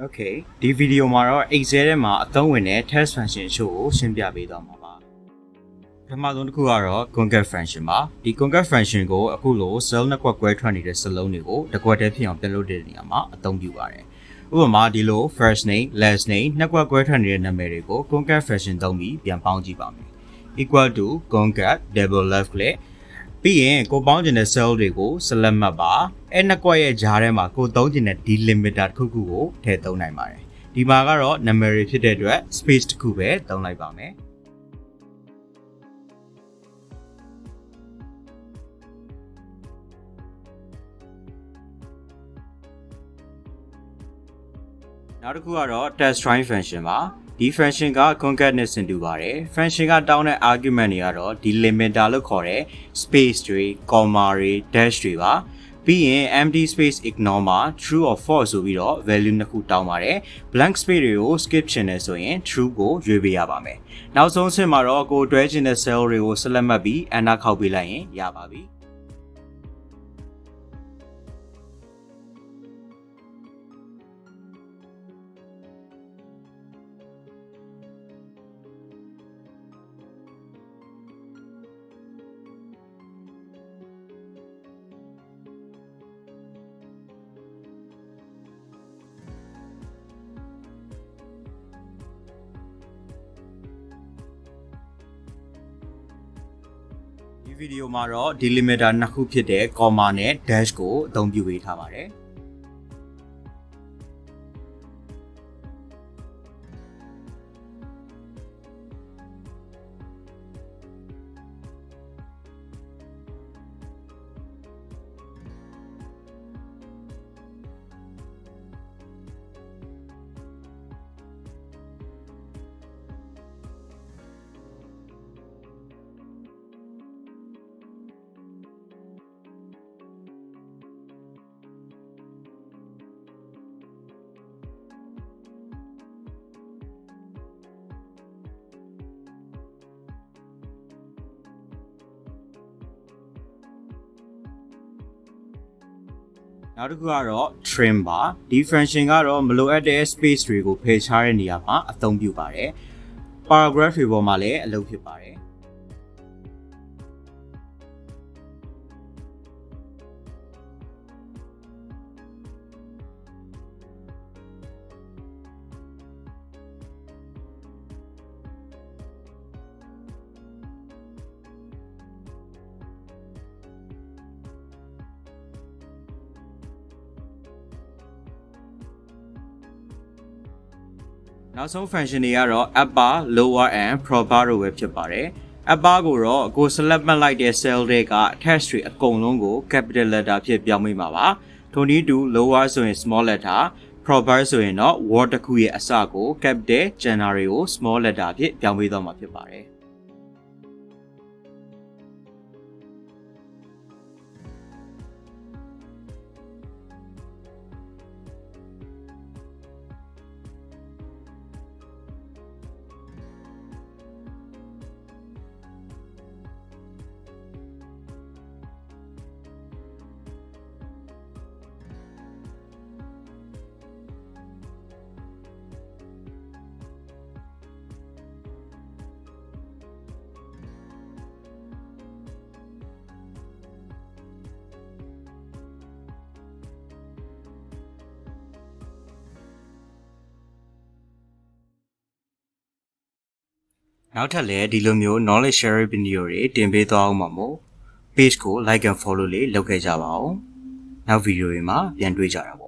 Okay ဒီဗီဒီယိုမှာတော့ Excel ထဲမှာအသုံးဝင်တဲ့ test function အချို့ကိုရှင်းပြပေးသွားမှာပါပထမဆုံးတစ်ခုကတော့ concat function ပါဒီ concat function ကိုအခုလို cell နှစ်ကွက်ကွဲထွက်နေတဲ့စာလုံးတွေကိုတစ်ကွက်တည်းဖြစ်အောင်ပြန်လုပ်တဲ့နေရာမှာအသုံးပြုပါတယ်ဥပမာဒီလို first name last name နှစ်ကွက်ကွဲထွက်နေတဲ့နာမည်တွေကို concat function သုံးပြီးပြန်ပေါင်းကြည့်ပါမယ် equal to concat double left click ပြီးရင်ကိုပေါင်းကျင်တဲ့ cell တွေကို select မှတ်ပါအဲ့နှစ်ကွက်ရဲ့ကြားထဲမှာကိုသုံးကျင်တဲ့ delimiter တစ်ခုခုကိုထည့်သုံးနိုင်ပါတယ်ဒီမှာကတော့ number တွေဖြစ်တဲ့အတွက် space တစ်ခုပဲသုံးလိုက်ပါမယ်နောက်တစ်ခုကတော့ test try function ပါဒီ function က concat နဲ့ဆင်တူပါတယ် function ကတောင်းတဲ့ argument တွေကတော့ delimiter လို့ခေါ်တဲ့ space တွေ comma တွေ dash တွေပါပြီးရင် empty space ignore မှာ true or false ဆိုပြီးတော့ value နှစ်ခုတောင်းပါတယ် blank space တွေကို skip ချင်တယ်ဆိုရင် true ကိုရွေးပေးရပါမယ်နောက်ဆုံးအဆင့်မှာတော့ကိုတွဲချင်တဲ့ cell တွေကို select မှတ်ပြီး enter ခောက်ပေးလိုက်ရင်ရပါပြီဒီဗီဒီယိုမှာတော့ delimiter နှစ်ခုဖြစ်တဲ့ comma နဲ့ dash ကိုအသုံးပြုပေးထားပါတယ်နောက်တစ်ခုကတော့ trim ပါဒီ function ကတော့မလိုအပ်တဲ့ space တွေကိုဖယ်ရှားတဲ့နေရာမှာအသုံးပြုပါတယ် paragraph တွေပေါ်မှာလည်းအလုပ်ဖြစ်ပါတယ်နောက်ဆုံး function တွေကတော့ upper lower and proper တို့ပဲဖြစ်ပါတယ် upper ကိုတော့ကို select မှတ်လိုက်တဲ့ cell တွေက text တွေအကုန်လုံးကို capital letter ဖြစ်ပြောင်းပေးမှာပါထိုနည်းတူ lower ဆိုရင် small letter proper ဆိုရင်တော့ word တစ်ခုရဲ့အစကို capital ကျန်တာတွေကို small letter ဖြစ်ပြောင်းပေးသွားမှာဖြစ်ပါတယ်နောက်ထပ်လည်းဒီလိုမျိုး knowledge sharing video တွေတင်ပေးသွားအောင်ပါမို့ page ကို like and follow လေးလုပ်ခဲ့ကြပါဦးနောက်ဗီဒီယိုတွေမှာပြန်တွေ့ကြတာပေါ့